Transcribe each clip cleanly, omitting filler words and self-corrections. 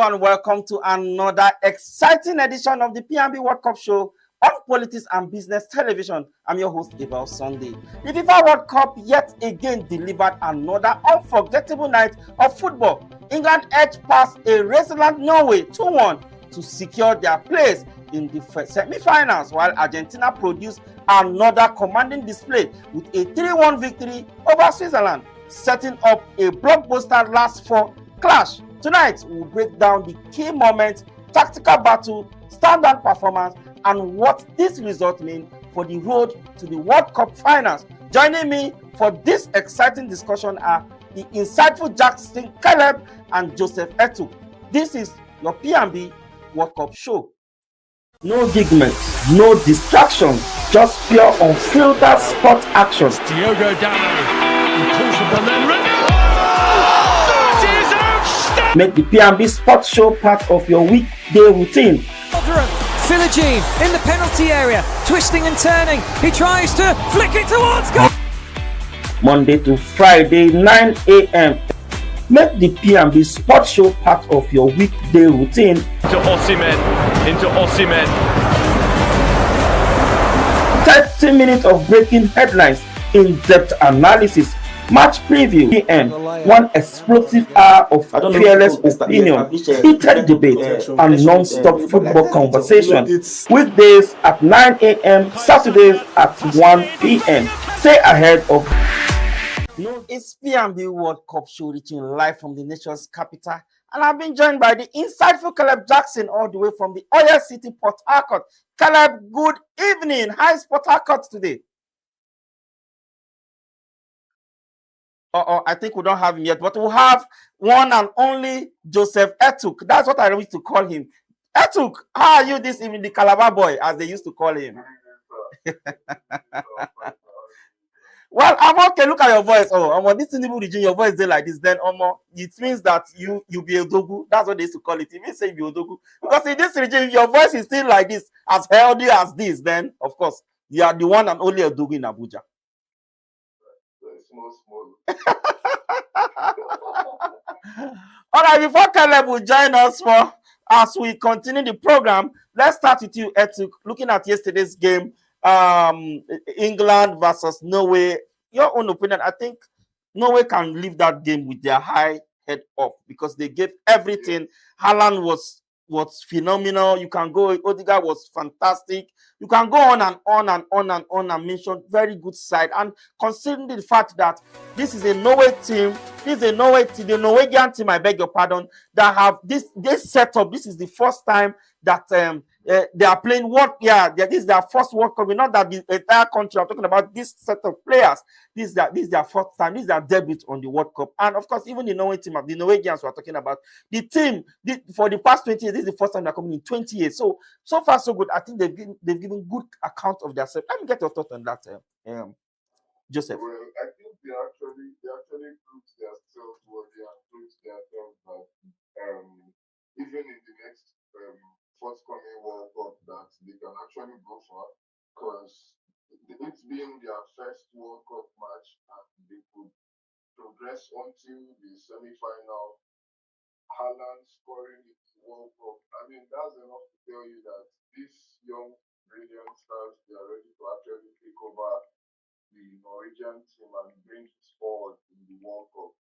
and welcome to another exciting edition of the P&B World Cup Show on Politics and Business Television. I'm your host, Abel Sunday. The FIFA World Cup yet again delivered another unforgettable night of football. England edged past a resilient Norway 2-1 to secure their place in the semifinals, while Argentina produced another commanding display with a 3-1 victory over Switzerland, setting up a blockbuster last four clash. Tonight, we'll break down the key moments, tactical battle, standout performance, and what this result means for the road to the World Cup finals. Joining me for this exciting discussion are the insightful Jackson Caleb and Joseph Etuk. This is your P&B World Cup Show. No gimmicks, no distractions, just pure unfiltered sport action. Diogo Dalot, he pulls the ball then. Make the P&B Sports Show part of your weekday routine. Philogene in the penalty area, twisting and turning. He tries to flick it towards goal. Monday to Friday, 9 a.m. Make the P&B Sports Show part of your weekday routine. Into Osimhen. 30 minutes of breaking headlines, in-depth analysis, match preview, PM, one explosive hour of fearless opinion, heated debate, and non-stop football conversation. Weekdays at 9 a.m., Saturdays at 1 p.m. Stay ahead of. It's P&B World Cup Show reaching live from the nation's capital, and I've been joined by the insightful Caleb Jackson all the way from the Oil City, Port Harcourt. Caleb, good evening. How is Port Harcourt today? I think we don't have him yet, but we'll have one and only Joseph Etuk. That's what I used to call him. Etuk, how are you this evening? The Calabar boy, as they used to call him. Well, I'm okay. Look at your voice. I'm this Tinubu region. Your voice is like this. Then, it means that you be a dogu. That's what they used to call it. It means say you be a dogu. Because in this region, if your voice is still like this, as healthy as this, then of course you are the one and only a dogu in Abuja. Small. All right, before Caleb will join us as we continue the program, let's start with you, Etuk. Looking at yesterday's game, England versus Norway. Your own opinion? I think Norway can leave that game with their high head up because they gave everything. Haaland was phenomenal. You can go. Odegaard was fantastic. You can go on and on and on and on and mention very good side. And considering the fact that this is a Norway team, the Norwegian team, I beg your pardon, that have this setup. This is the first time that they are playing this is their first World Cup. Not that the entire country. I'm talking about this set of players. This is their first time. This is their debut on the World Cup. And of course, even the Norway team, the Norwegians we're talking about, the team for the past 20 years, this is the first time they're coming in 20 years. So far so good. I think they've given good account of themselves. Let me get your thoughts on that, Joseph. Well, I think they actually proved themselves worthy and proved themselves that even in the next forthcoming World Cup that they can actually go for, because it's been their first World Cup match and they could progress until the semi-final. Haaland scoring the World Cup. I mean, that's enough to tell you that these young, brilliant stars, they are ready to actually take over the Norwegian team and bring it forward in the World Cup.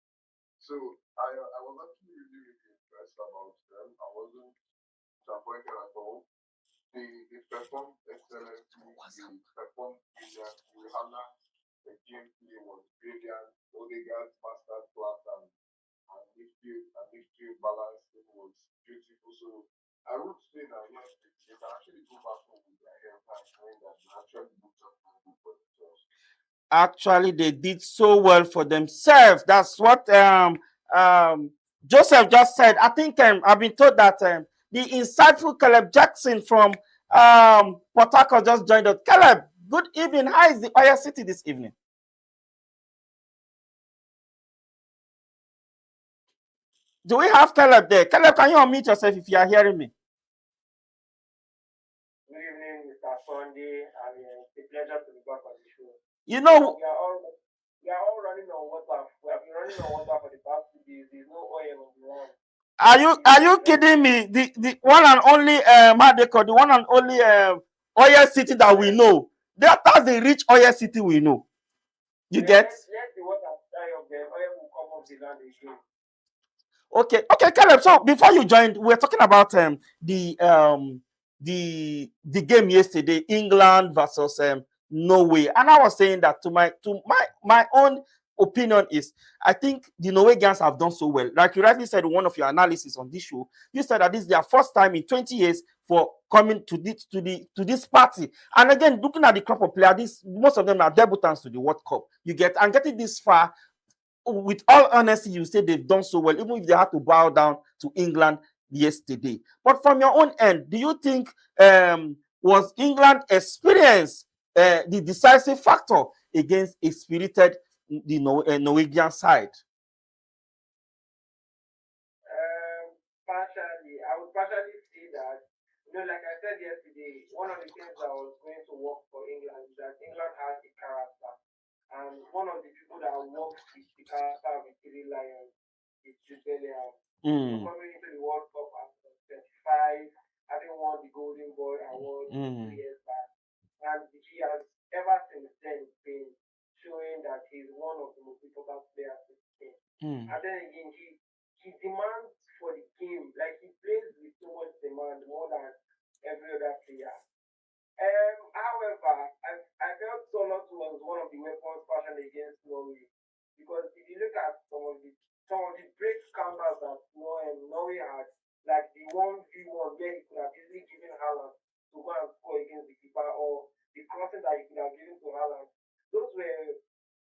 So I was actually really impressed about them. I wasn't disappointed at all. They performed excellently. They performed brilliantly. Haaland, the gameplay was brilliant. Odegaard's master class and midfield balance was beautiful. So I would say that yes, they can actually go back home with their hair back, knowing that they actually did something good for themselves. Actually, they did so well for themselves. That's what Joseph just said. I think I've been told that the insightful Caleb Jackson from Port Harcourt just joined us. Caleb, good evening. How is the Oil City this evening? Do we have Caleb there? Caleb, can you unmute yourself if you are hearing me? Good evening, Mr. Sunday. It's a pleasure to be back on the show. You know, we are all running on water. We have been running on water for the past 2 days. There's no oil on the ground. Are you kidding me? The one and only how they call the one and only oil city that we know. That's the rich oil city we know. You get? Let the water dry up, then oil will come up the land again. Okay, Caleb. So before you joined, we were talking about the game yesterday, England versus Norway, and I was saying that to my own opinion is I think the Norwegians have done so well. Like you rightly said in one of your analysis on this show, you said that this is their first time in 20 years for coming to this party. And again, looking at the crop of players, most of them are debutants to the World Cup. You get, and getting this far, with all honesty, you say they've done so well, even if they had to bow down to England yesterday. But from your own end, do you think was England experience the decisive factor against a spirited Norwegian side? Partially, I would partially say that, like I said yesterday, one of the things that was going to work for England is that England has a character. And one of the people that works with the character with Three Lions is Jude Bellingham. So coming into the World Cup at 25, having won the Golden Boy Award 2 years back. And he has ever since then been showing that he's one of the most important players in the team. And then again, he demands for the game, like he plays with so much demand more than every other player. However, I felt Solos was one of the weapons fashioned against Norway, because if you look at some of the break counters that Norway had, like the 1v1 where he could have easily given Haaland to go and score against the keeper, or the crossing that he could have given to Haaland, those were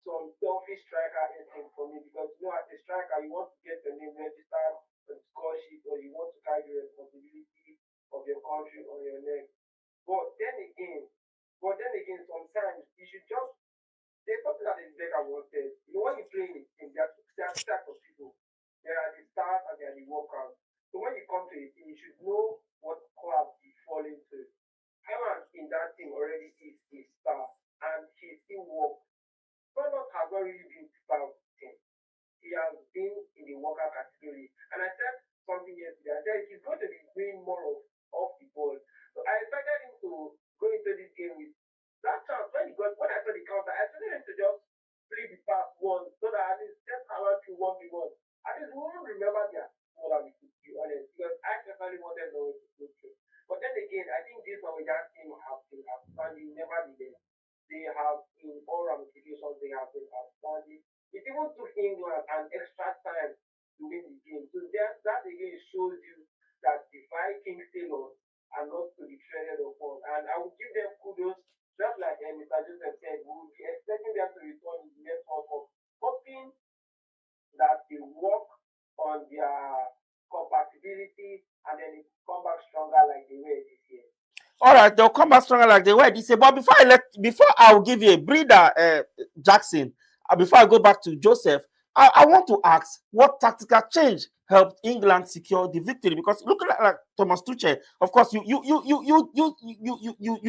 some selfish striker instinct for me, because as a striker you want to get your name registered on the score sheet, or you want to carry the responsibility of your country on your neck. But then again, sometimes you should just, there's something that the Beckham once said. When you play in a team, there are two types of people. There are the stars and there are the workers. So when you come to a team, you should know what club you fall into. Haaland in that team already is a star, and he still works. Someone has not really been star of the team. He has been in the worker category. And I said something yesterday. I said he's going to be doing more of off the ball. So I expected him to go into this game with that chance. When I saw the counter, I expected him to just play the pass once, so that at least just around through 1v1. At least we won't remember their smaller, to be honest, because I personally wanted Norway to go through. But then again, I think this Norwegian team have been outstanding, nevertheless. They have, in all ramifications, they have been outstanding. It even took England an extra time to win the game. So that again shows you that the Vikings sailors are not to be treaded upon. And I will give them kudos, just like Mr. Joseph said, we will be expecting them to return in the next World Cup, hoping that they work on their compatibility and then it come back stronger like they were this year. All right, they'll come back stronger like they were this year. But before I'll give you a breather, Jackson, before I go back to Joseph, I want to ask what tactical change helped England secure the victory, because looking at like Thomas Tuchel, of course, you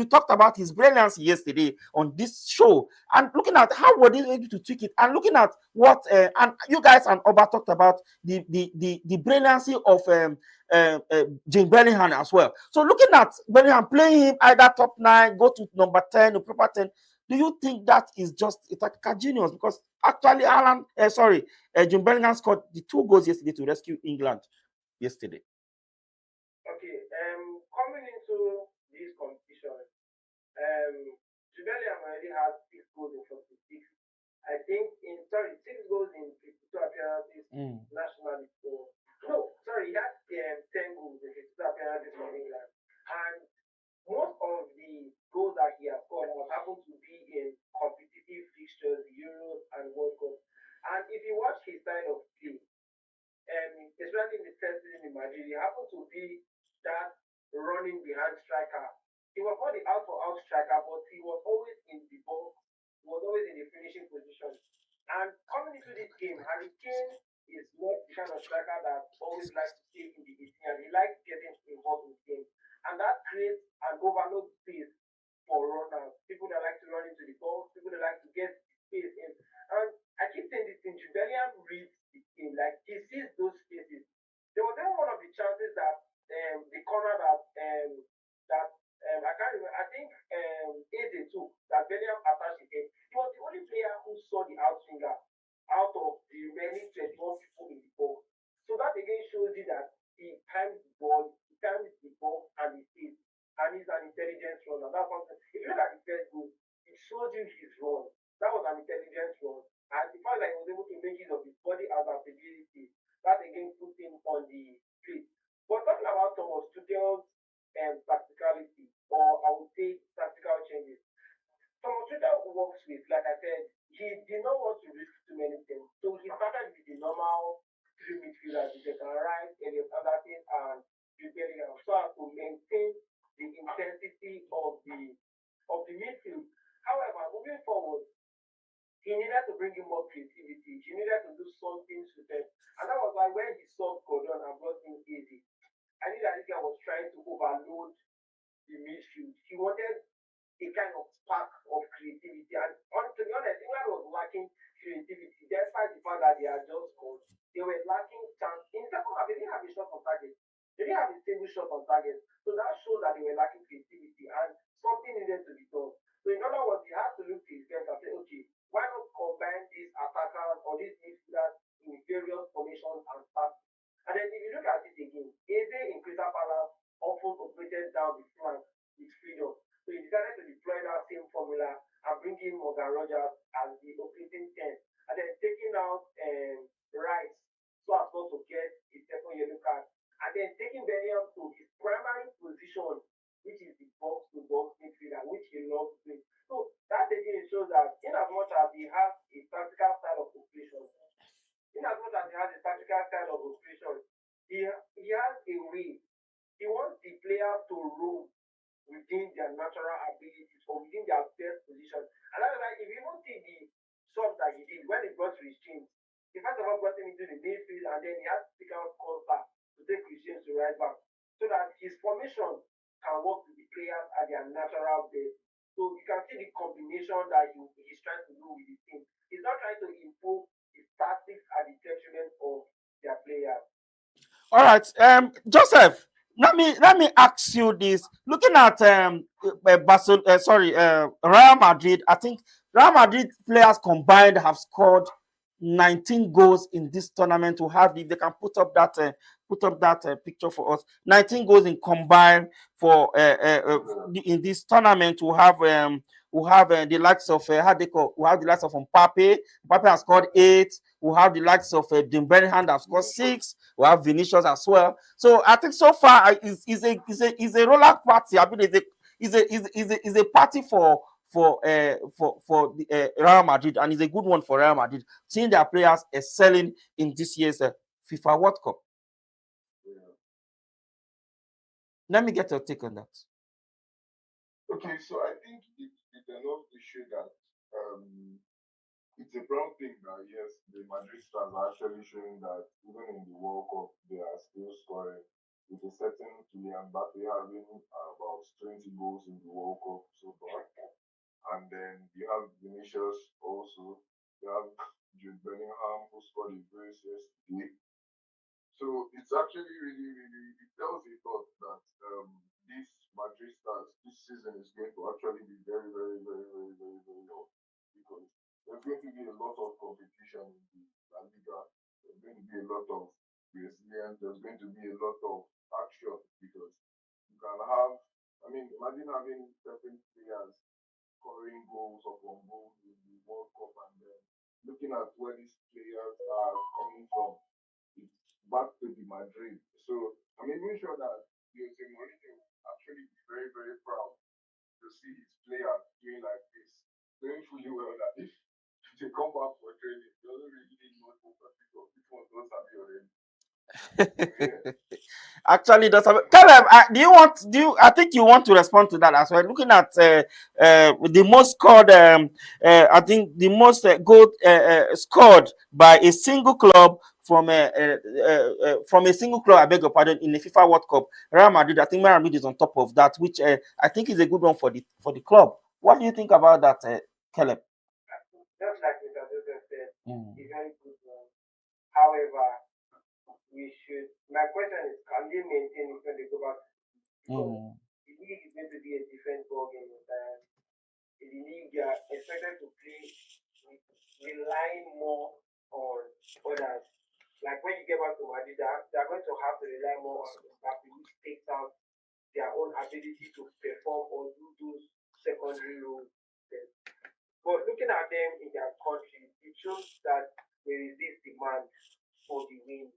talked about his brilliance yesterday on this show, and looking at how were they able to tweak it, and looking at what and you guys and Oba talked about the brilliancy of Jim Bellingham as well. So looking at Bellingham, playing him either top 9, go to number 10 or proper 10. Do you think that is just a tactical genius? Because actually, Jim Bellingham scored the 2 goals yesterday to rescue England yesterday. Okay, coming into this competition, Jim Bellingham already has 6 goals in 46. I think 6 goals in 52 appearances nationally for. No, sorry, he had 10 goals in 52 appearances for England, and most of the goals that he has scored have happened to be in competitive fixtures, Euros and World Cup. And if you watch his style of play, especially in the first season in Madrid, he happened to be that running behind striker. He was not the out-for-out striker, but he was always in the box. He was always in the finishing position. And coming into this game, Harry Kane is not the kind of striker that always likes to stay in the 18, and he likes getting involved in the game. And that creates an overload space for runners, people that like to run into the ball, people that like to get space in. And I keep saying this thing, Bellingham reads the game, like he sees those spaces. There was one play too. That Bellingham attached his head. He was the only player who saw the outswinger out of the remaining 21 people in the box. So that again shows you that he times the ball and he sees, and he's an intelligence runner. That's one thing. If you look at the first goal, it shows you his run. That was an intelligence run. And the fact that he was able to make use of his body adaptability, that again puts him on the field. But talking about Thomas Tuchel's practicality, or I would say tactical changes, Thomas Tuchel works with, like I said, he did not want to risk too many things. So he started with the normal three midfielders, the can Rice, Elliot Anderson, and Jude Bellingham, so as to maintain the intensity of the midfield. However, moving forward, he needed to bring in more creativity. He needed to do something to them. And that was why when he saw Gordon and brought in Easy, I knew that this guy was trying to overload the midfield. He wanted a kind of spark of creativity. And to be honest, England was lacking creativity, despite the fact that they had just scored. They were lacking chance. In the second half, they didn't have a shot on target. They didn't have a single shot on target. So that showed that they were lacking creativity and something needed to be done. So in other words, he had to look to his bench and say, okay, why not combine these attackers or these midfielders in various formations and start? And then if you look at it again, Eze in Crystal Palace often operated down the flank with freedom. So he decided to deploy that same formula and bring in Morgan Rogers as the operating 10. And then taking out Rice so as not to get a second yellow card. And then taking Bellingham to his primary position, which is the box-to-box midfielder, which he loves doing. So that again shows that in as much as he has a tactical style of operation, he has a way. He wants the players to roam within their natural abilities or within their best position. And that's why if you don't see the sub that he did when he brought Christian, he first of all brought him into the midfield and then he has to pick out Costa to take Christian to right back so that his formation can work with the players at their natural best. So you can see the combination that he's trying to do with the team. He's not trying to impose his tactics at the detriment of their players. All right, Joseph. Let me ask you this. Looking at Real Madrid, I think Real Madrid players combined have scored 19 goals in this tournament. To have, if they can put up that picture for us, 19 goals in combined for in this tournament. We have the likes of we have the likes of Mbappe. Mbappe has scored 8. We have the likes of Bellingham have scored 6. We have Vinicius as well. So I think so far is a roller party. I mean, is a party for the Real Madrid, and it's a good one for Real Madrid, seeing their players excelling in this year's FIFA World Cup. Yeah. Let me get your take on that. Okay, so I think it's enough to show that it's a proud thing that yes, the Madrid stars are actually showing that even in the World Cup they are still scoring. With a certain Kylian Mbappe having about 20 goals in the World Cup so far. And then you have Vinicius also. You have Jude Bellingham who scored a brace yesterday. So it's actually really it tells a lot that this Madrid stars this season is going to actually be very low because there's going to be a lot of competition in the La Liga. There's going to be a lot of resilience. There's going to be a lot of action because you can have. I mean, imagine having certain players scoring goals upon goals in the World Cup and then looking at where these players are coming from, it's back to the Madrid. So I'm even sure that Jose Mourinho will actually be very proud to see his players doing like this, knowing fully well that if they come back for training, they don't really need much more because this one does have you already. Actually, does have Caleb. I think you want to respond to that as well. Looking at the most scored, I think the most goal scored by a single club from a single club. I beg your pardon. In the FIFA World Cup, Real Madrid. I think Real Madrid is on top of that, which I think is a good one for the club. What do you think about that, Caleb? Just like Mr. Joseph said, it's very good one. However, my question is, can they maintain it when they go back? Because the league is going to be a different ballgame entirely. expected to play relying more on others. Like when you get back to Madrid, they're going to have to rely more on Mbappe, which takes out their own ability to perform or do those secondary roles. But looking at them in their country, it shows that there is this demand for the win.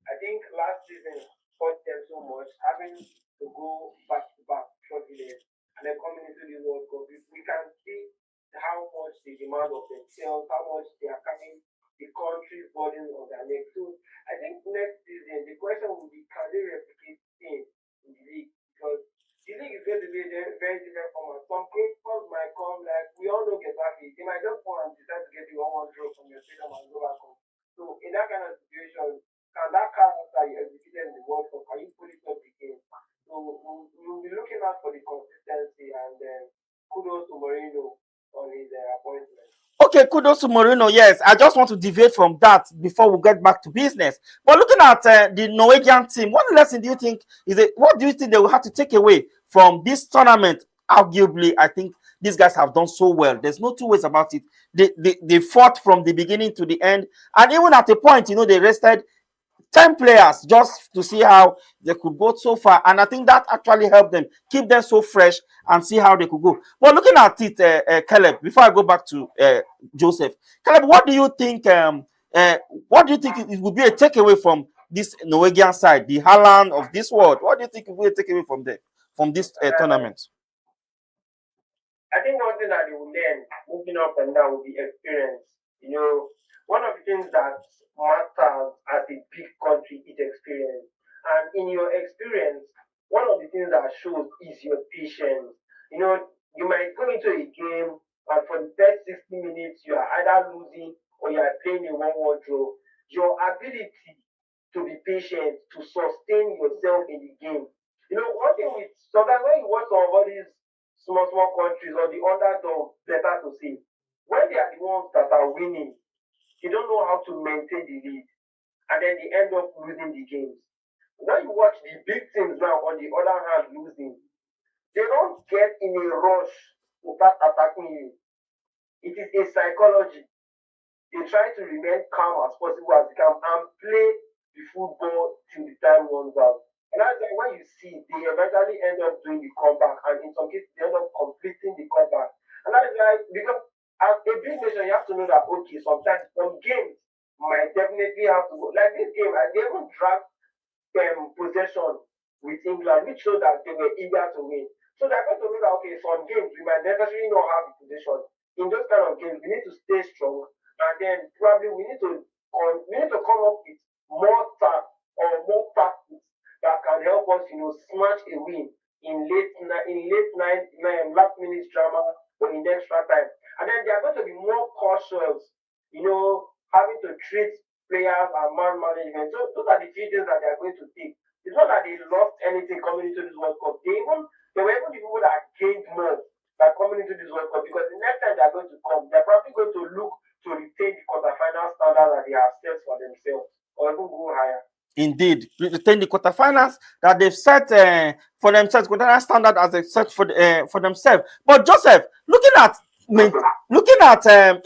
I think last season hurt them so much, having to go back to back struggling and then coming into the World Cup. We can see how much they demand of themselves, how much they are carrying the country's burden on their neck. So I think next season the question will be, can they replicate things in the league? Because the league is going to be a very different format. Some clubs might come, like we all know Getafe, they might just come and decide to get the 1-1 draw from your stadium and go back home. So in that kind of situation, can that character you executed in the World Cup, can you put it up again? So we'll be looking out for the consistency, and then kudos to Mourinho on his appointment. Okay, kudos to Mourinho. Yes, I just want to deviate from that before we get back to business. But looking at the Norwegian team, what lesson do you think what do you think they will have to take away from this tournament? Arguably, I think these guys have done so well. There's no two ways about it. They fought from the beginning to the end, and even at a point, they rested 10 players just to see how they could go so far. And I think that actually helped them keep them so fresh and see how they could go. But looking at it, Caleb, before I go back to Joseph, Caleb, what do you think? What do you think it would be a takeaway from this Norwegian side, the Haaland of this world? What do you think it would be a takeaway from this tournament? I think one thing that they will learn moving up and down will be experience. One of the things that matters as a big country is experience. And in your experience, one of the things that shows is your patience. You might go into a game and for the first 60 minutes, you are either losing or you are playing a 1-1 draw. Your ability to be patient, to sustain yourself in the game. One thing with sometimes when you watch some of all these small countries or the underdog, better to say, when they are the ones that are winning, they don't know how to maintain the lead, and then they end up losing the games. When you watch the big teams now, on the other hand, losing, they don't get in a rush to start attacking you. It is a psychology. They try to remain calm as possible as they can and play the football till the time runs out. And that's why when you see, they eventually end up doing the comeback, and in some cases, they end up completing the comeback. And that's why, because as a big nation, you have to know that, okay, sometimes some games might definitely have to go. Like this game, they even dragged possession with England, which showed that they were eager to win. So they're going to know that, okay, some games we might necessarily not have the possession. In those kind of games, we need to stay strong, and then probably we need to come up with more tact or more tactics that can help us, smash a win in late night, last minute drama or in extra time. And then they are going to be more cautious, having to treat players and man management. So those are the few things that they are going to take. It's not that they lost anything coming into this World Cup. They were even the people that gained more by coming into this World Cup, because the next time they are going to come, they're probably going to look to retain the quarterfinal standard that they have set for themselves, or even go higher. Indeed, retain the quarterfinals that they've set for themselves, quarterfinal standard as they set for themselves. But Joseph, looking at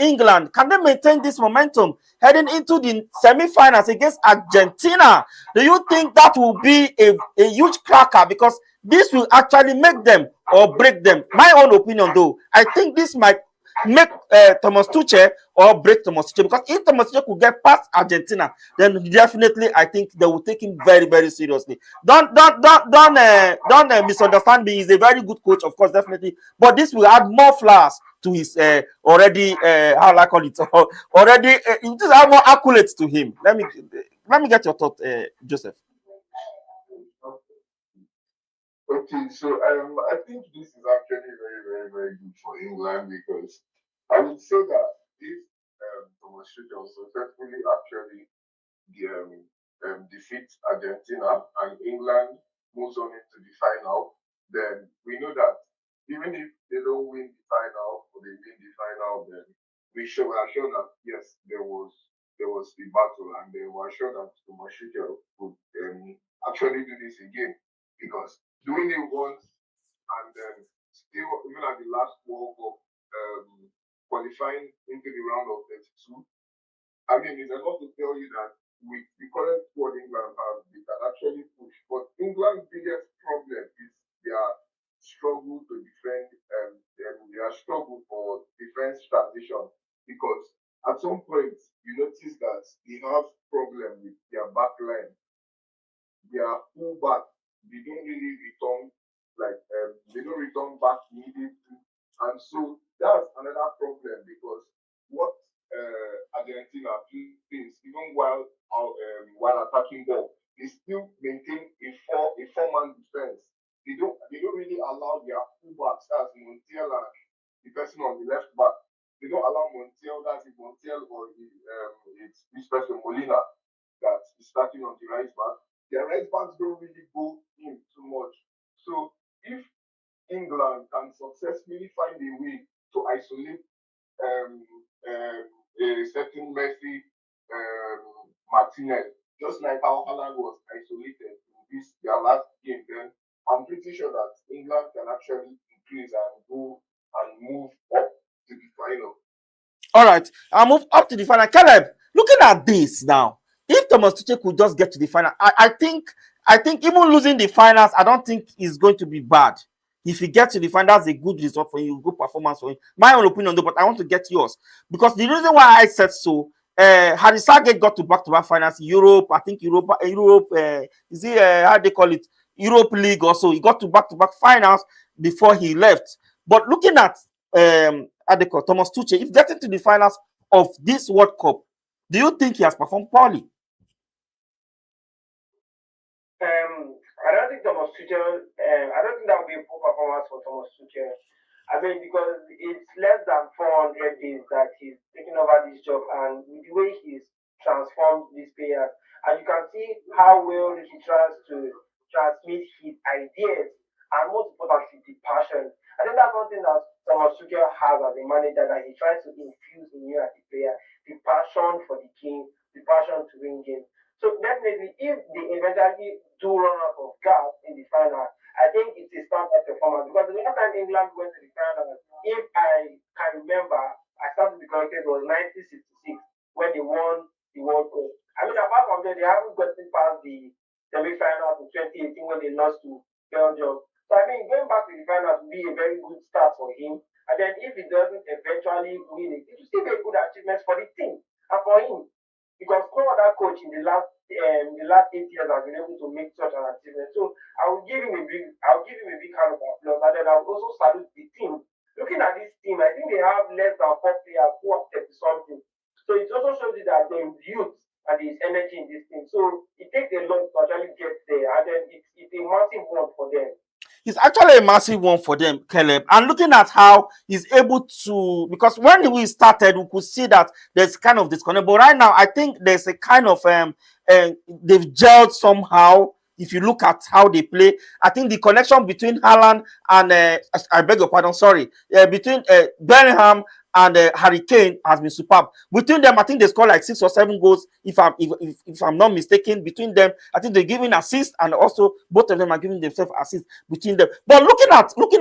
England, can they maintain this momentum heading into the semifinals against Argentina? Do you think that will be a huge cracker? Because this will actually make them or break them. My own opinion, though, I think this might make Thomas Tuchel or break Thomas Tuchel, because if Thomas Tuchel could get past Argentina, then definitely I think they will take him very, very seriously. Don't misunderstand me. He's a very good coach, of course, definitely, but this will add more flowers to his already how I call it already it will add more accolades to him. Let me get your thought, Joseph. Okay, so I think this is actually very, very, very good for England, because I would say that if Thomas Tuchel successfully actually defeats Argentina and England moves on into the final, then we know that even if they don't win the final or they win the final, then we are sure that yes, there was the battle, and they were sure that Thomas Tuchel would actually do this again, because doing it once and then still, even at the last World Cup qualifying into the round of 32. I mean, it's a lot to tell you that with the current squad England has, they can actually push. But England's biggest problem is their struggle to defend their struggle for defense transition, because at some point you notice that they have problem with their back line. Their full back, they don't really return they don't return back immediately, and so that's another problem, because what Argentina plays, even while attacking ball, they still maintain a four-man defense. They don't really allow their fullbacks, that's Montiel and the person on the left back. They don't allow Montiel, that's Montiel or it's this person Molina that is starting on the right back. Their right backs don't really go in too much. So if England can successfully find a way to isolate a certain Messi, Martinez, just like how Haaland was isolated in their last game, then I'm pretty sure that England can actually increase and go and move up to the final. All right, I'll move up to the final. Caleb, looking at this now, if Thomas Tuchel could just get to the final, I think even losing the finals, I don't think is going to be bad. If he gets to the final, that's a good result for you, good performance for him. My own opinion, though, but I want to get yours, because the reason why I said so, Harry Southgate got to back-to-back finals, Europe. I think Europe. Is it how they call it? Europe League also. He got to back-to-back finals before he left. But looking at Thomas Tuchel, if getting to the finals of this World Cup, do you think he has performed poorly? I don't think Thomas Tuchel. I don't think that would be a poor performance for Thomas Tuchel. I mean, because it's less than 400 days that he's taking over this job, and with the way he's transformed these players, and you can see how well he tries to transmit his ideas, and most importantly, the passion. I think that's one thing that Thomas Tuchel has as a manager, that he tries to infuse in you as a player, the passion for the game, the passion to win games. So definitely, if they eventually do run out of gas in the final, I think it's a standout performance. Because the last time England went to the final, if I can remember, I started to be corrected, it was 1966 when they won the World Cup. I mean, apart from that, they haven't gotten past the semi-finals in 2018 when they lost to Belgium. So I mean, going back to the final would be a very good start for him. And then if he doesn't eventually win it, it will still be a good achievement for the team and for him. Because no other coach in the last 8 years has been able to make such an achievement. So I will give him a big hand of applause, and then I will also salute the team. Looking at this team, I think they have less than 4 players who are 30 something. So it also shows you that there is youth and there is energy in this team. So it takes a lot to actually get there, and then it's a massive one for them. It's actually a massive one for them, Caleb. And looking at how he's able to, because when we started, we could see that there's kind of disconnect. But right now, I think there's a kind of they've gelled somehow. If you look at how they play, I think the connection between Haaland and I beg your pardon, sorry, between Bellingham and Harry Kane has been superb. Between them, I think they scored like 6 or 7 goals. If I'm not mistaken, between them, I think they're giving assists, and also both of them are giving themselves assists between them. But looking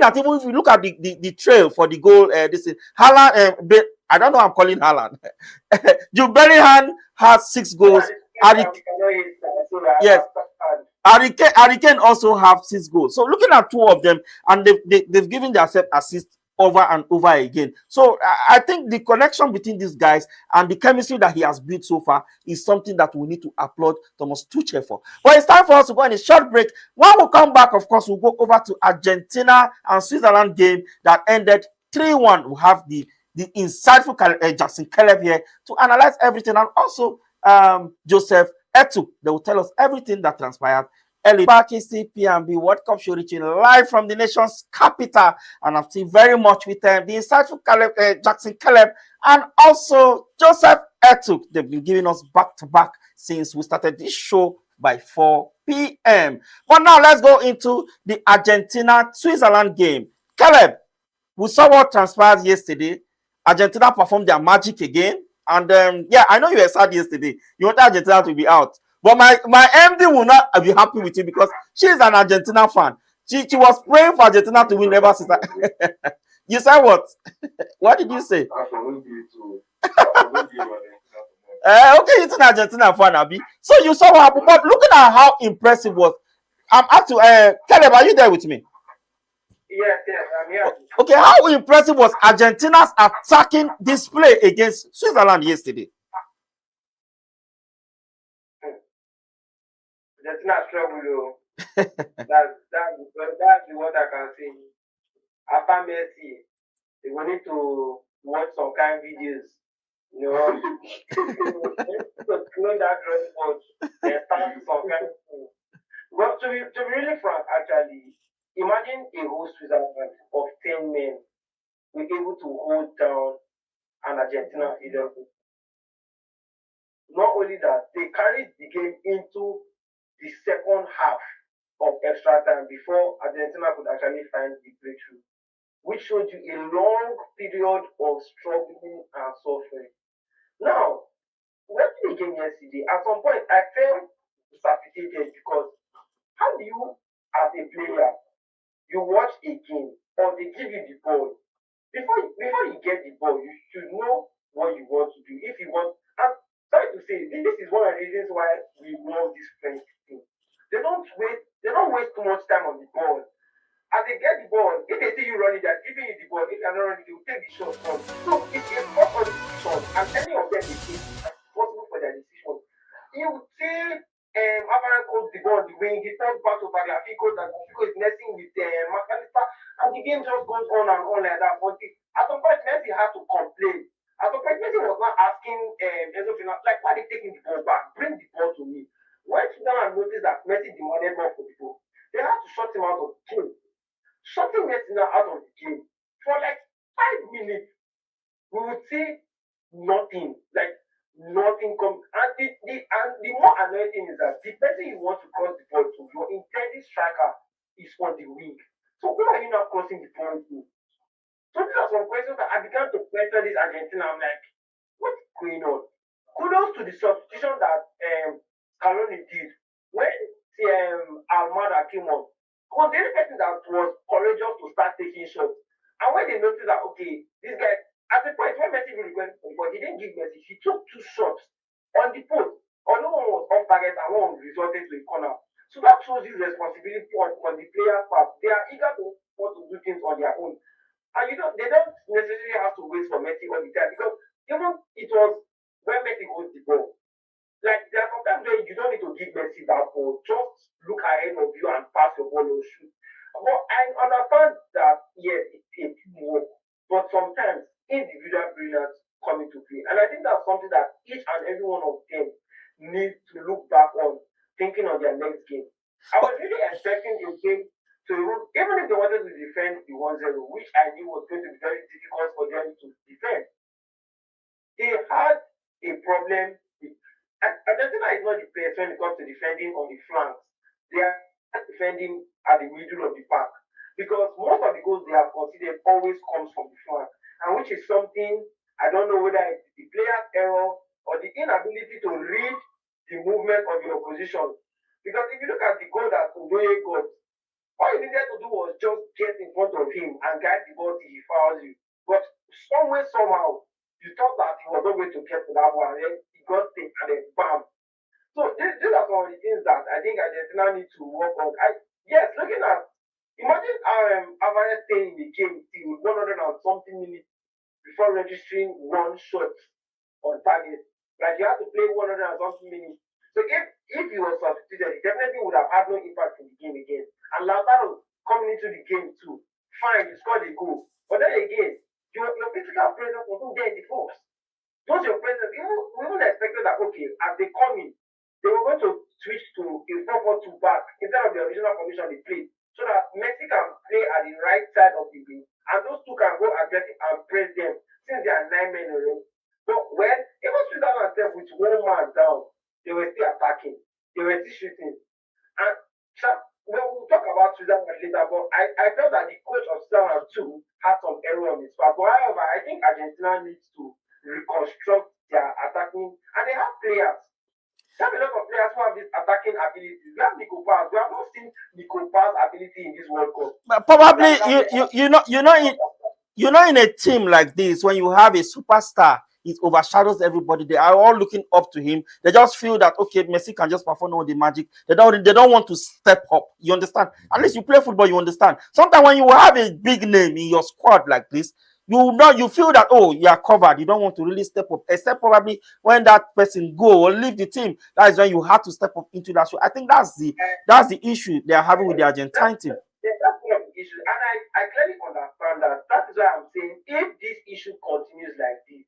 at even if you look at the trail for the goal, this is Haaland. I don't know. I'm calling Haaland. Jude Bellingham has 6 goals. Yes. Harry Kane also have 6 goals. So looking at 2 of them, and they've given themselves assists over and over again. So I think the connection between these guys and the chemistry that he has built so far is something that we need to applaud Thomas Tuchel for. But it's time for us to go on a short break. When we come back, of course, we'll go over to Argentina and Switzerland game that ended 3-1. We have the insightful Jackson Caleb here to analyze everything, and also Joseph Etu. They will tell us everything that transpired. Back is the P&B World Cup Show, reaching live from the nation's capital, and I've seen very much with the insightful Jackson Caleb and also Joseph Etu. They've been giving us back-to-back since we started this show by 4 p.m. But now let's go into the Argentina-Switzerland game. Caleb, we saw what transpired yesterday. Argentina performed their magic again. And yeah, I know you were sad yesterday. You wanted Argentina to be out. But my MD will not be happy with you because she's an Argentina fan. She was praying for Argentina to win ever since. You said what? What did you say? Absolutely too. Absolutely, Argentina. Okay, it's an Argentina fan, Abi. So you saw what happened, but looking at how impressive was. I'm up to Caleb, are you there with me? Yes, I'm here. Okay, how impressive was Argentina's attacking display against Switzerland yesterday? Argentina struggle. That's what I can say. After Messi, they will need to watch some kind of videos. You know, to clean that drawing board and start some kind of thing. Well, to be really frank, actually, imagine a whole Switzerland of 10 men were able to hold down an Argentina 11. Not only that, they carried the game into the second half of extra time before Argentina could actually find the breakthrough, which showed you a long period of struggling and suffering. Now, watching the game yesterday, at some point I felt disappointed because how do you, as a player, you watch a game or they give you the ball. Before you get the ball, you should know what you want to do. If you want, and sorry to say, this is one of the reasons why we love this French team. They don't waste too much time on the ball. As they get the ball, if they see you running, they're giving you the ball. If you're not running, they will take the shot from. So it's a sport on decision, and any of them they take as possible for their decision. You would see Alvarez coach the ball on the wing, he turns back to Tagliafico, that Tagliafico is messing with McAllister, and the game just goes on and on like that. But at some point, Messi had to complain. At some point, Messi was not asking Enzo Fernandez, like, why are they taking the ball back? Bring the ball to me. When Sudan noticed that Messi demanded more for the ball, they had to shut him out of the game. Shutting Messi now out of the game for like 5 minutes, we would see nothing, like nothing come. And the more annoying thing is that the person you want to cross the ball to, your intended striker, is on the wing. So who are you now crossing the ball to? So these are some questions that I began to question this Argentina. I'm like, what's going on? Kudos to the substitution that Scaloni did when Almada came on. Was the only person that was courageous to start taking shots. And when they noticed that, okay, this guy, at the point when Messi requested for the ball, he didn't give Messi, he took 2 shots on the post. Although one was off target and one resulted to a corner. So that shows you responsibility on the players' part. They are eager to want to do things on their own. And they don't necessarily have to wait for Messi all the time, because even it was when Messi holds the ball. Like, there are sometimes where you don't need to give Messi that ball. Just look ahead of you and pass your ball or shoot. But I understand that, yes, it's a teamwork. But sometimes individual brilliance come into play. And I think that's something that each and every one of them needs to look back on, thinking on their next game. I was really expecting a game to, even if they wanted to defend the 1-0, which I knew was going to be very difficult for them to defend, they had a problem. Argentina is not the best when it comes to defending on the flanks. They are defending at the middle of the park, because most of the goals they have considered always comes from the flank, and which is something I don't know whether it's the player's error or the inability to read the movement of the opposition. Because if you look at the goal that Udoye got, all you needed to do was just get in front of him and guide the ball till he fouls you. But somewhere, somehow, you thought that he was not going to get to that one, and then he got it and then bam. So these are some of the things that I think Argentina need to work on. Yes, looking at, imagine Alvarez staying in the game till 100 and something minutes before registering 1 shot on target. Like, you have to play 100 and something minutes. So if he was substituted, he definitely would have had no impact in the game again. And Lautaro coming into the game too, fine, you scored a goal. But then again, your physical presence wasn't there in the force. Just your presence, we even expected that, okay, as they come in, they were going to switch to a 4-4-2 back instead of the original formation they played, so that Messi can play at the right side of the game, and those two can go aggressive and press them, since they are 9 men in a row. But when even Switzerland themselves with 1 man down, they were still attacking, they were still shooting. And we'll talk about Switzerland later, but I felt that the coach of Switzerland too had some error on his part. But however, I think Argentina needs to reconstruct their attacking, and they have players. They have a lot of players who have this attacking ability. We have Nico Paz. We have not seen Nico Paz ability in this World Cup. But probably you know you know, in a team like this, when you have a superstar, it overshadows everybody. They are all looking up to him. They just feel that okay, Messi can just perform all the magic. They don't want to step up. You understand? At least you play football, you understand. Sometimes when you have a big name in your squad like this, you feel that oh, you are covered. You don't want to really step up, except probably when that person go or leave the team. That is when you have to step up into that show. I think that's the issue they are having with the Argentine team. That's one of the issues. And I clearly understand that. That is why I'm saying if this issue continues like this,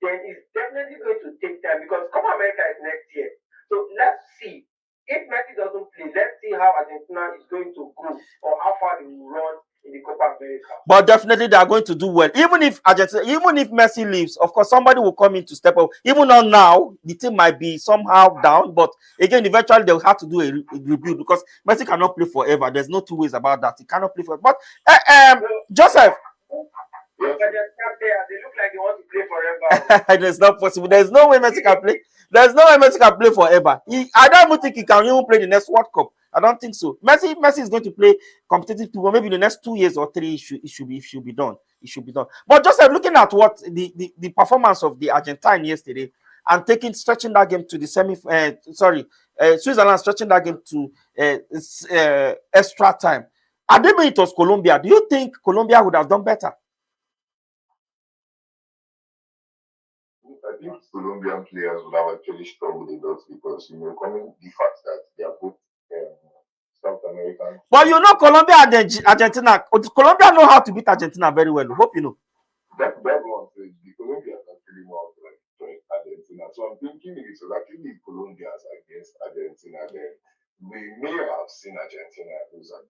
then it's definitely going to take time because Copa America is next year. So let's see. If Messi doesn't play, let's see how Argentina is going to go or how far they will run in the Copa America. But definitely they are going to do well. Even if Messi leaves, of course somebody will come in to step up. Even not now, the team might be somehow down, but again, eventually they'll have to do a rebuild because Messi cannot play forever. There's no two ways about that. He cannot play forever. But Joseph. They look like they want to play forever. It's not possible. There's no way Messi can play. There's no way Messi can play forever. I don't even think he can even play the next World Cup. I don't think so. Messi is going to play competitive football maybe in the next 2 years or 3. It should be done. It should be done. But just looking at what the performance of the Argentine yesterday and stretching that game to the Switzerland stretching that game to extra time. I didn't mean it was Colombia. Do you think Colombia would have done better? I think Colombian players would have actually struggled a lot because coming the fact that they are both South American. But you know, Colombia and Argentina. Colombia know how to beat Argentina very well. Hope you know. That's one thing. The Colombians actually know how to join Argentina. So I'm thinking if it was actually Colombians against Argentina, then we may have seen Argentina lose at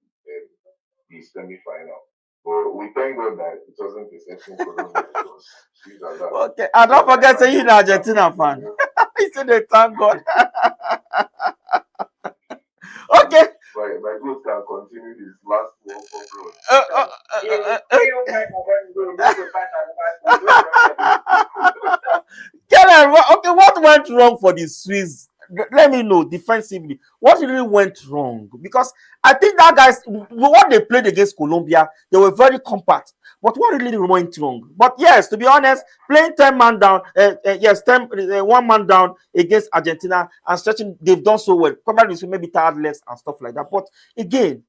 the semi-final. But we thank God that it wasn't a certain Colombia. It was Switzerland. Okay, and don't forget saying you're an Argentina fan. He said they thank God. Okay. My good can continue his last World Cup run. Okay, what went wrong for the Swiss? Let me know defensively. What really went wrong? Because I think that guys, what they played against Colombia, they were very compact. But what really went wrong? But yes, to be honest, playing 10 man down, 1 man down against Argentina and stretching, they've done so well. Probably maybe tired legs and stuff like that. But again,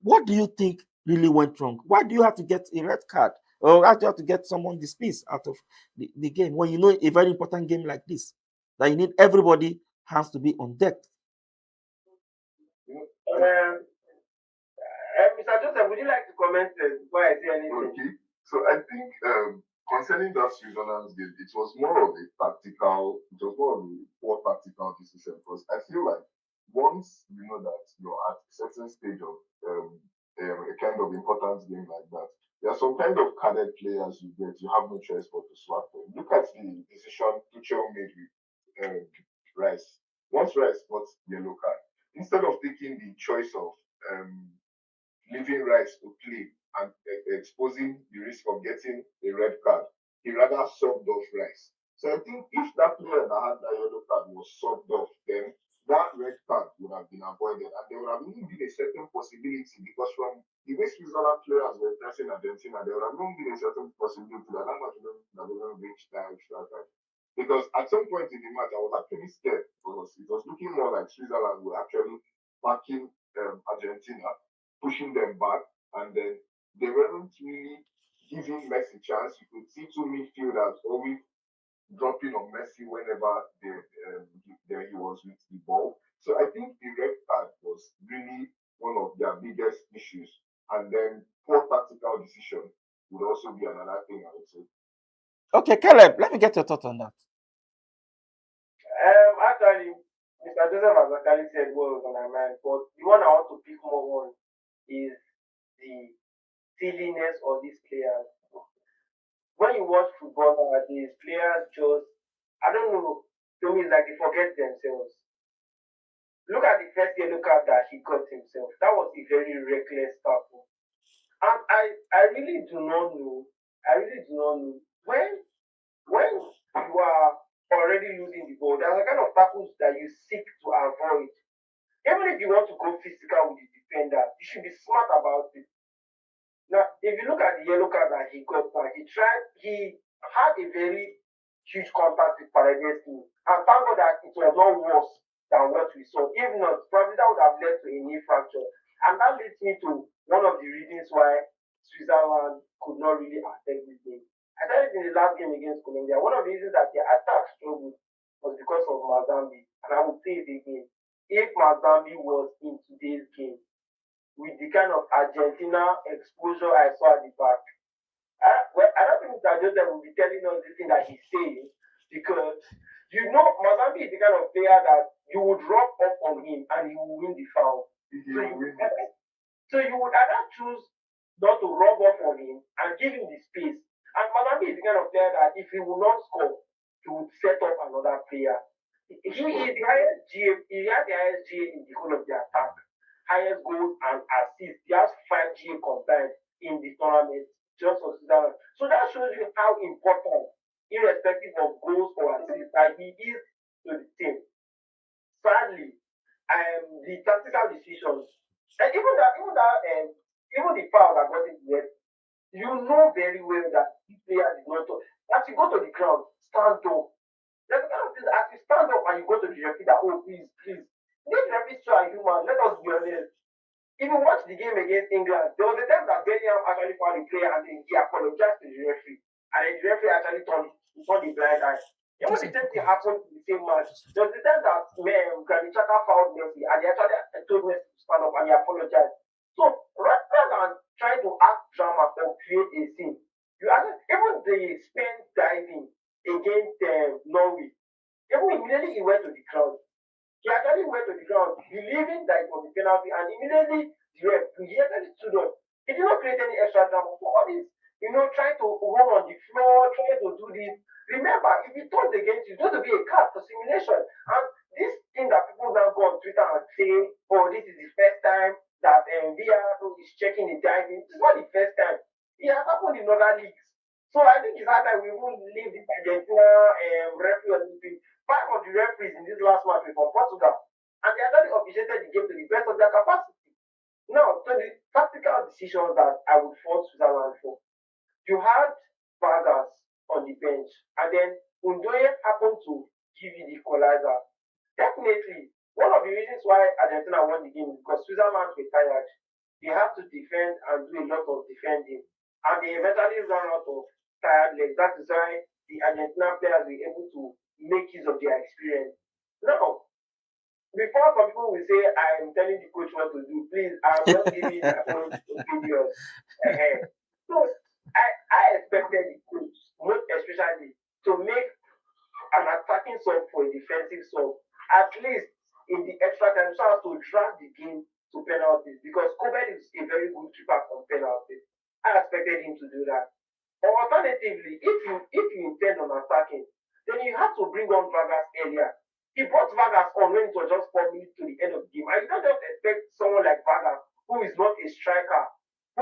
what do you think really went wrong? Why do you have to get a red card? Or why do you have to get someone dismissed out of the game when you know a very important game like this? That you need everybody has to be on deck. Mr. Joseph, would you like to comment before I say anything? Okay. So I think concerning that Switzerland's game, it was more of a poor tactical decision because I feel like once you know that you're at a certain stage of a kind of important game like that, there are some kind of carded players you get, you have no choice but to swap them. Look at the decision Tuchel made with Rice. Once Rice got yellow card, instead of taking the choice of leaving Rice to play and exposing the risk of getting a red card, he rather subbed off Rice. So I think if that player that had that yellow card was subbed off, then that red card would have been avoided, and there would have even been a certain possibility because from the way Switzerland players were pressing Argentina, there would have even been a certain possibility that much would have reached that extra time. Because at some point in the match, I was actually scared because it was looking more like Switzerland were actually backing Argentina, pushing them back, and then they weren't really giving Messi chance. You could see 2 midfielders always dropping on Messi whenever there he was with the ball. So I think the red card was really one of their biggest issues. And then poor tactical decision would also be another thing, I would say. Okay, Caleb, let me get your thoughts on that. Actually, Mr. Joseph has actually said what was on my mind, but the one I want to pick more on is the silliness of these players. When you watch football nowadays, players just, I don't know, to me it's like they forget themselves. Look at the first yellow card that he got himself. That was a very reckless tackle. And I really do not know. When you are already losing the ball, there's a kind of tackles that you seek to avoid. Even if you want to go physical with the defender, you should be smart about it. Now, if you look at the yellow card that he got, he had a very huge contact with Paredes team. And thank God that it was not worse than what we saw. If not, probably that would have led to a knee fracture. And that leads me to one of the reasons why Switzerland could not really affect this game. I said it in the last game against Colombia. One of the reasons that the attack struggled was because of Mazambi. And I would say it again. If Mazambi was in today's game, with the kind of Argentina exposure I saw at the back, I don't think that Joseph will be telling us the thing that he's saying, because Mazambi is the kind of player that you would rub off on him and he will win the foul. So you would either choose not to rub off on him and give him the space. And Mazambi is the kind of player that if he will not score, he would set up another player. He is the highest GA. He has the highest GA in the whole of the attack. Highest goals and assists. He has 5 GA combined in the tournament, just for Switzerland. So that shows you how important, irrespective of goals or assists, that he is to the team. Sadly, the tactical decisions, and even the foul that got it there, you know very well that this player is not. As you go to the ground, stand up. There's a kind of thing, as you stand up and you go to the referee that, oh, please. These referees are human, let us be honest. If you watch the game against England, there was a time that Bellingham actually found a player and then he apologized to the referee. And then the referee actually turned the blind eye. Even the same thing happened in the same match. There was a time that Granit Xhaka found Messi and he actually told Messi to stand up and he apologized. So rather than trying to act drama or create a scene, even the Spain diving against Norway, even immediately he went to the crowd. He actually went to the ground, believing that it was a penalty, and immediately he actually stood up. He did not create any extra drama. So all this, trying to run on the floor, trying to do this. Remember, if he turns against you, it's going to be a card for simulation. And this thing that people now go on Twitter and say, oh, this is the first time that VR is checking the diving. It's not the first time. It has happened in other leagues. So I think it's hard that we won't leave this Argentina referee or anything. 5 of the referees in this last match were from Portugal, and they actually officiated the game to the best of their capacity. Now, to the tactical decisions that I would fault Switzerland for, you had Vargas on the bench, and then Undoye happened to give you the equalizer. Definitely, one of the reasons why Argentina won the game is because Switzerland were tired. They had to defend and do a lot of defending, and they eventually ran out of tired legs. That is why the Argentina players were able to make use of their experience. Now, before some people will say I'm telling the coach what to do, please, I'm not giving my own opinions. So I expected the coach, most especially, to make an attacking sub for a defensive sub, at least in the extra time, so as to drag the game to penalties, because Kobe is a very good keeper from penalties. I expected him to do that. Or alternatively, if you intend on attacking, then you have to bring on Vargas earlier. He brought Vargas on when it was just 4 minutes to the end of the game. And you don't just expect someone like Vargas, who is not a striker,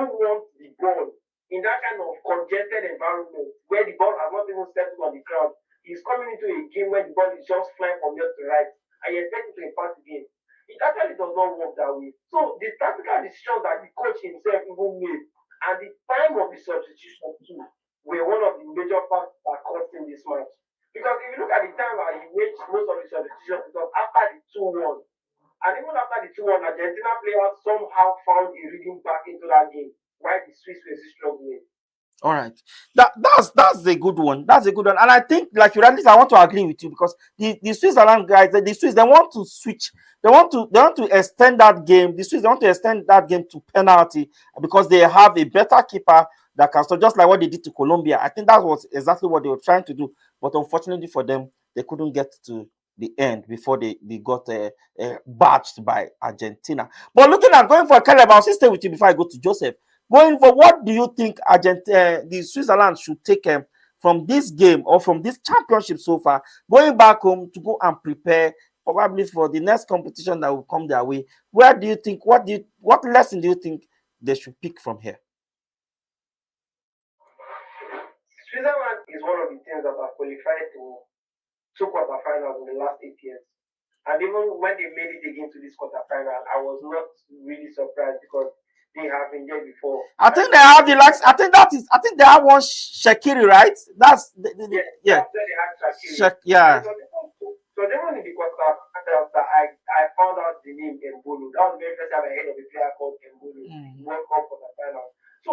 who wants the ball in that kind of congested environment where the ball has not even settled on the ground. He's coming into a game where the ball is just flying from left to right, and you expect him to impact the game. It actually does not work that way. So the tactical decisions that the coach himself even made, and the time of the substitution too, were one of the major factors that cost him this match. Because if you look at the time that he made most of his substitutions, it was after the 2-1. And even after the 2-1, Argentina players somehow found a rhythm back into that game, while the Swiss were struggling. All right, that's a good one. That's a good one, and I think, like you rightly, I want to agree with you, because the Switzerland guys, the Swiss, they want to switch. They want to extend that game. The Swiss, they want to extend that game to penalty, because they have a better keeper that can stop, just like what they did to Colombia. I think that was exactly what they were trying to do, but unfortunately for them, they couldn't get to the end before they got batched by Argentina. But looking at going for Caleb, I'll stay with you before I go to Joseph. Going for, what do you think the Switzerland should take from this game or from this championship so far, going back home to go and prepare probably for the next competition that will come their way? Where do you think, what lesson do you think they should pick from here? Switzerland is one of the teams that have qualified to 2 quarterfinals in the last 8 years. And even when they made it again to this quarterfinal, I was not really surprised, because they have been there before. I think they have the likes. I think they have one Shakiri, right? That's yeah. That's where they had Shakiri. Yeah. So they only because that I found out the name Embolo. That was the very first time I heard of a player called Embolo. World Cup for the final. So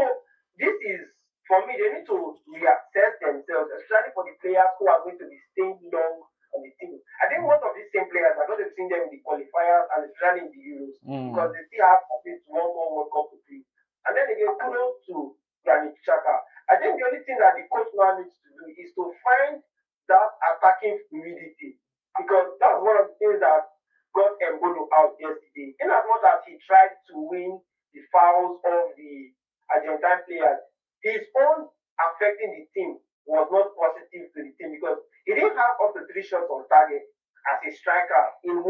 this is for me. They need to reassess themselves, especially for the players who are going to be staying long on the team. I think most of these same players are going to see them in the qualifiers and especially in the Euros because they still have at least one more World Cup to play. And then again, kudos to Granit Xhaka. I think the only thing that the coach now needs to do is to find that attacking fluidity. Because that's one of the things that got Embolo out yesterday. In as much as he tried to win the fouls of the Argentine players, his own affecting the team was not positive to the team because he didn't have up to 3 shots on target as a striker in 70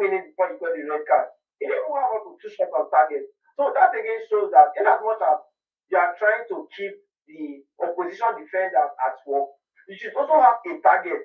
minutes before he got the red card. He didn't have up to 2 shots on target. So that again shows that in as much as you are trying to keep the opposition defenders at work, you should also have a target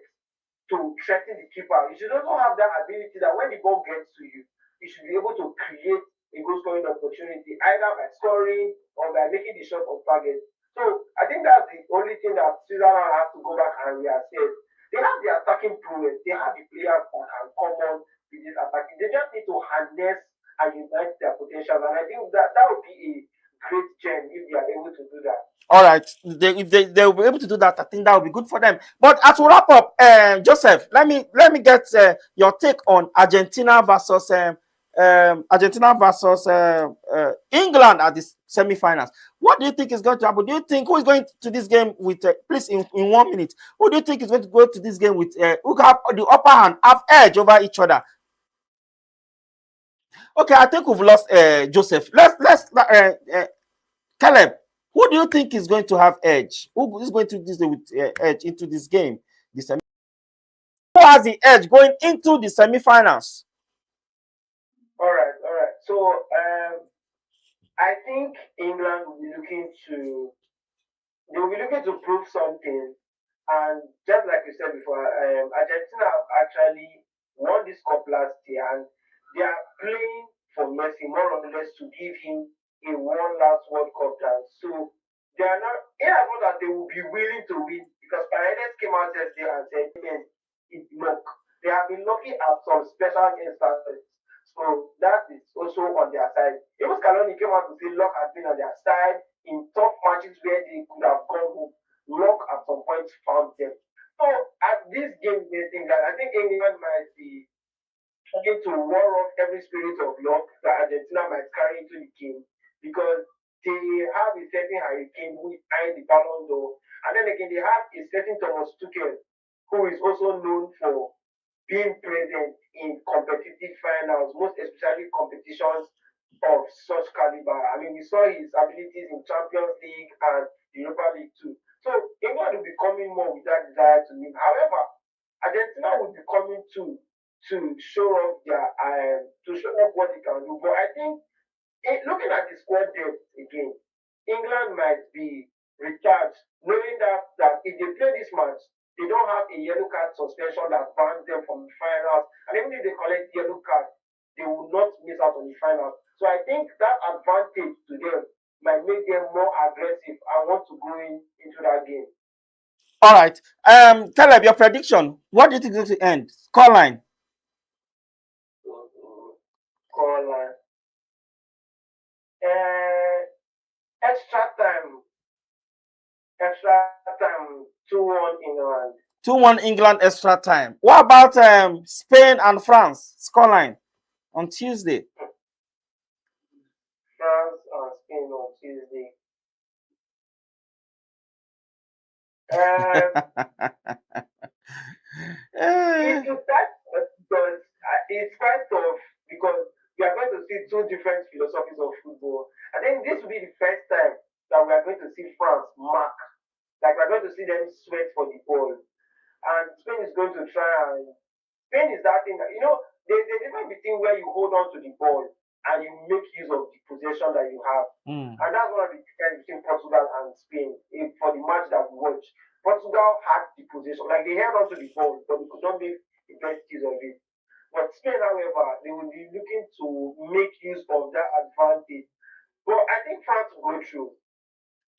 to threaten the keeper. You should also have that ability that when the ball gets to you, you should be able to create a goal scoring opportunity either by scoring or by making the shot on target. So I think that's the only thing that Switzerland has to go back and reassess. They have the attacking prowess, they have the players who can come on with this attacking. They just need to harness and unite their potential. And I think that would be a great gem if they are able to do that. All right, if they will be able to do that, I think that will be good for them. But as we wrap up, Joseph, let me get your take on Argentina versus England at the semifinals. What do you think is going to happen? Do you think who is going to this game with? Please, in 1 minute, who do you think is going to go to this game with? Who have the upper hand, have edge over each other? Okay, I think we've lost Joseph. Let's Caleb. Who do you think is going to have edge? Who is going to this with edge into this game? Who has the edge going into the semifinals? All right. So I think England will be looking to prove something, and just like you said before, Argentina have actually won this cup last year, and they are playing for Messi more or less to give him a one last World Cup dance. So they are not, in as much as they will be willing to win, because Paredes came out yesterday and said, "Man, it's luck." They have been lucky at some special instances. So that is also on their side. Even Scaloni came out to say luck has been on their side in tough matches where they could have gone home. Luck at some point found them. So at this game, they think that I think England might be trying to war off every spirit of luck that Argentina might carry into the game because they have a certain Hurricane who is behind the Ballon d'Or. And then again, they have a certain Thomas Tuchel who is also known for being present in competitive finals, most especially competitions of such caliber. I mean, we saw his abilities in Champions League and Europa League too. So England will be coming more with that desire to win. However, Argentina will be coming to show off what they can do. But I think looking at the squad depth again, England might be recharged, knowing that if they play this match, they don't have a yellow card suspension that bans them from the finals. And even if they collect yellow card, they will not miss out on the finals. So I think that advantage to them might make them more aggressive and want to go into that game. All right. Caleb, your prediction. What do you think is going to end? Scoreline. Scoreline. Extra time, 2-1 England. 2-1 England extra time. What about Spain and France? Scoreline on Tuesday. France and Spain on Tuesday. It's quite tough because we are going to see two different philosophies of football. I think this will be the first time that we are going to see France mark. Like we're going to see them sweat for the ball. And Spain is going to try and Spain is that thing that there's a difference between where you hold on to the ball and you make use of the possession that you have. And that's one of the differences between Portugal and Spain for the match that we watched. Portugal had the possession, like they held on to the ball, but they could not make the best use of it. But Spain, however, they will be looking to make use of that advantage. But I think France will go through.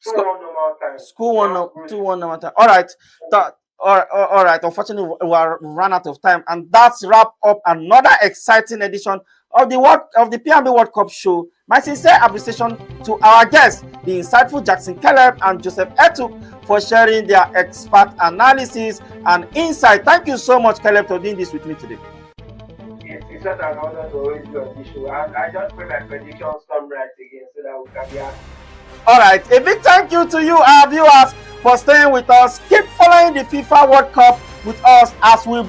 2-1 normal time. School 2-1 normal time. All right. All right. Unfortunately, we run out of time, and that's wrap up another exciting edition of the P&B World Cup show. My sincere appreciation to our guests, the insightful Jackson Caleb and Joseph Etuk, for sharing their expert analysis and insight. Thank you so much, Caleb, for doing this with me today. It's such an honor to always be on this show. And I just pray my predictions come right again so that we can be happy. All right, a big thank you to you, our viewers, for staying with us. Keep following the FIFA World Cup with us as we